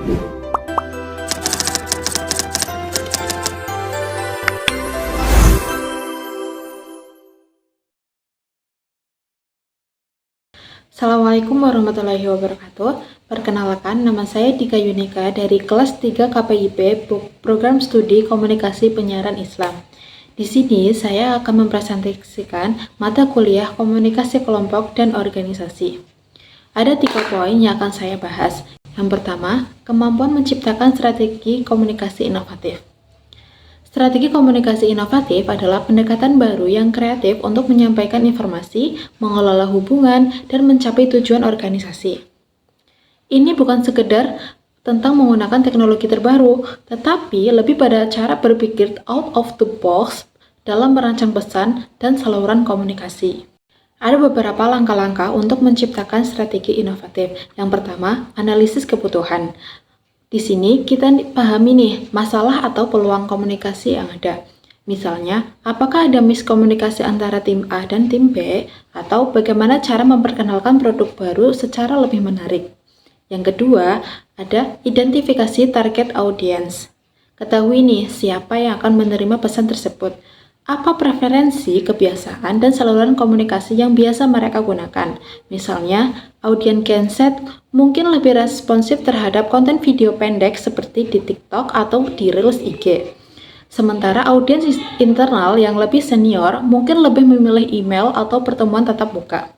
Assalamualaikum warahmatullahi wabarakatuh. Perkenalkan, nama saya Dika Yunika dari kelas 3 KPIP Program Studi Komunikasi Penyiaran Islam. Di sini saya akan mempresentasikan mata kuliah Komunikasi Kelompok dan Organisasi. Ada 3 poin yang akan saya bahas. Yang pertama, kemampuan menciptakan strategi komunikasi inovatif. Strategi komunikasi inovatif adalah pendekatan baru yang kreatif untuk menyampaikan informasi, mengelola hubungan, dan mencapai tujuan organisasi. Ini bukan sekedar tentang menggunakan teknologi terbaru, tetapi lebih pada cara berpikir out of the box dalam merancang pesan dan saluran komunikasi. Ada beberapa langkah-langkah untuk menciptakan strategi inovatif. Yang pertama, analisis kebutuhan. Di sini kita pahami nih masalah atau peluang komunikasi yang ada. Misalnya, apakah ada miskomunikasi antara tim A dan tim B, atau bagaimana cara memperkenalkan produk baru secara lebih menarik. Yang kedua, ada identifikasi target audience. Ketahui nih siapa yang akan menerima pesan tersebut. Apa preferensi, kebiasaan, dan saluran komunikasi yang biasa mereka gunakan. Misalnya, audiens Gen Z mungkin lebih responsif terhadap konten video pendek seperti di TikTok atau di Reels IG. Sementara audiens internal yang lebih senior mungkin lebih memilih email atau pertemuan tatap muka.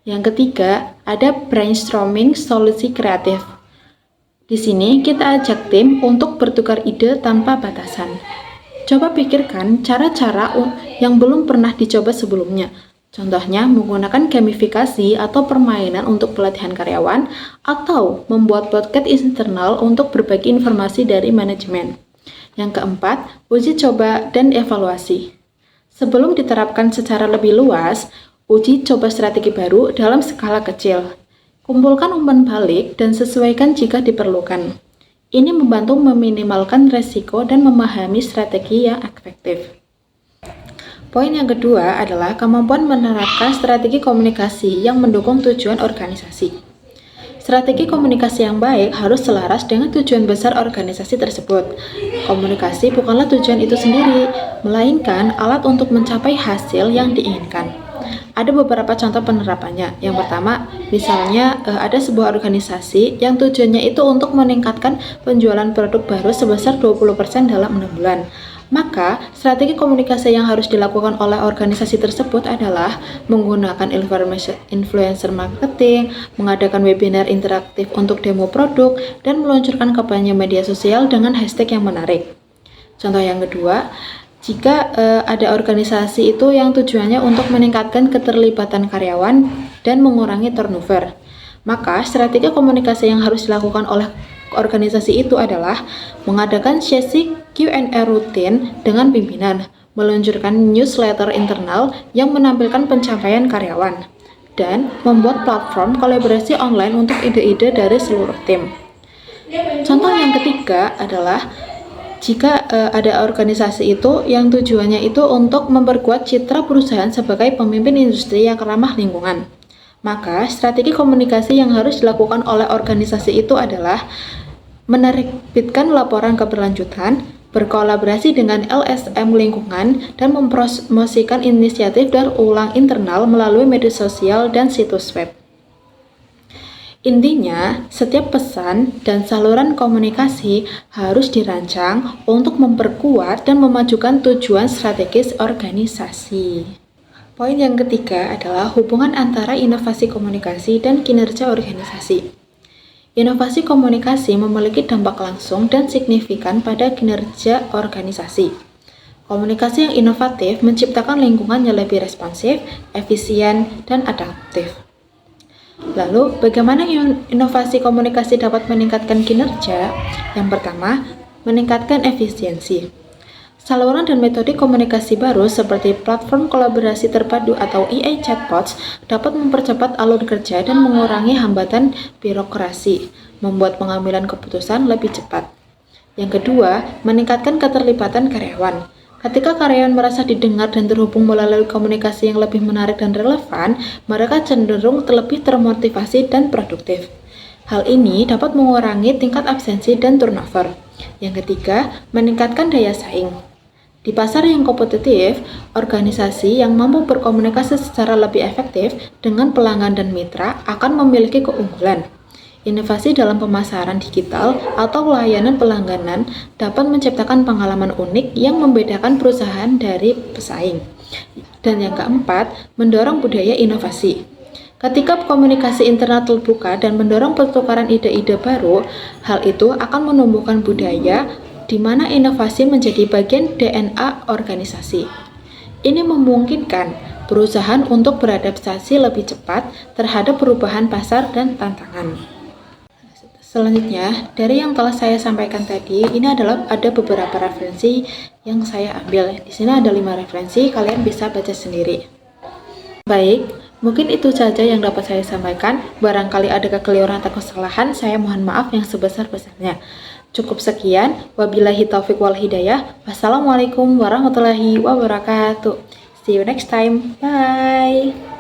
Yang ketiga, ada brainstorming solusi kreatif. Di sini kita ajak tim untuk bertukar ide tanpa batasan. Coba pikirkan cara-cara yang belum pernah dicoba sebelumnya. Contohnya, menggunakan gamifikasi atau permainan untuk pelatihan karyawan, atau membuat podcast internal untuk berbagi informasi dari manajemen. Yang keempat, uji coba dan evaluasi. Sebelum diterapkan secara lebih luas, uji coba strategi baru dalam skala kecil. Kumpulkan umpan balik dan sesuaikan jika diperlukan. Ini membantu meminimalkan resiko dan memahami strategi yang efektif. Poin yang kedua adalah kemampuan menerapkan strategi komunikasi yang mendukung tujuan organisasi. Strategi komunikasi yang baik harus selaras dengan tujuan besar organisasi tersebut. Komunikasi bukanlah tujuan itu sendiri, melainkan alat untuk mencapai hasil yang diinginkan. Ada beberapa contoh penerapannya. Yang pertama, misalnya ada sebuah organisasi yang tujuannya itu untuk meningkatkan penjualan produk baru sebesar 20% dalam 6 bulan. Maka, strategi komunikasi yang harus dilakukan oleh organisasi tersebut adalah menggunakan influencer marketing, mengadakan webinar interaktif untuk demo produk, dan meluncurkan kampanye media sosial dengan hashtag yang menarik. Contoh yang kedua, jika ada organisasi itu yang tujuannya untuk meningkatkan keterlibatan karyawan dan mengurangi turnover, maka strategi komunikasi yang harus dilakukan oleh organisasi itu adalah mengadakan sesi Q&A rutin dengan pimpinan, meluncurkan newsletter internal yang menampilkan pencapaian karyawan, dan membuat platform kolaborasi online untuk ide-ide dari seluruh tim. Contoh yang ketiga adalah jika ada organisasi itu yang tujuannya itu untuk memperkuat citra perusahaan sebagai pemimpin industri yang ramah lingkungan, maka strategi komunikasi yang harus dilakukan oleh organisasi itu adalah menerbitkan laporan keberlanjutan, berkolaborasi dengan LSM lingkungan, dan mempromosikan inisiatif daur ulang internal melalui media sosial dan situs web. Intinya, setiap pesan dan saluran komunikasi harus dirancang untuk memperkuat dan memajukan tujuan strategis organisasi. Poin yang ketiga adalah hubungan antara inovasi komunikasi dan kinerja organisasi. Inovasi komunikasi memiliki dampak langsung dan signifikan pada kinerja organisasi. Komunikasi yang inovatif menciptakan lingkungan yang lebih responsif, efisien, dan adaptif. Lalu, bagaimana inovasi komunikasi dapat meningkatkan kinerja? Yang pertama, meningkatkan efisiensi. Saluran dan metode komunikasi baru seperti platform kolaborasi terpadu atau AI chatbots dapat mempercepat alur kerja dan mengurangi hambatan birokrasi, membuat pengambilan keputusan lebih cepat. Yang kedua, meningkatkan keterlibatan karyawan. Ketika karyawan merasa didengar dan terhubung melalui komunikasi yang lebih menarik dan relevan, mereka cenderung lebih termotivasi dan produktif. Hal ini dapat mengurangi tingkat absensi dan turnover. Yang ketiga, meningkatkan daya saing. Di pasar yang kompetitif, organisasi yang mampu berkomunikasi secara lebih efektif dengan pelanggan dan mitra akan memiliki keunggulan. Inovasi dalam pemasaran digital atau layanan pelangganan dapat menciptakan pengalaman unik yang membedakan perusahaan dari pesaing. Dan yang keempat, mendorong budaya inovasi. Ketika komunikasi internal terbuka dan mendorong pertukaran ide-ide baru, hal itu akan menumbuhkan budaya di mana inovasi menjadi bagian DNA organisasi. Ini memungkinkan perusahaan untuk beradaptasi lebih cepat terhadap perubahan pasar dan tantangan. Selanjutnya, dari yang telah saya sampaikan tadi, ini adalah ada beberapa referensi yang saya ambil. Di sini ada 5 referensi, kalian bisa baca sendiri. Baik, mungkin itu saja yang dapat saya sampaikan. Barangkali ada kekeliruan atau kesalahan, saya mohon maaf yang sebesar-besarnya. Cukup sekian, wabillahi taufiq wal hidayah. Wassalamualaikum warahmatullahi wabarakatuh. See you next time. Bye.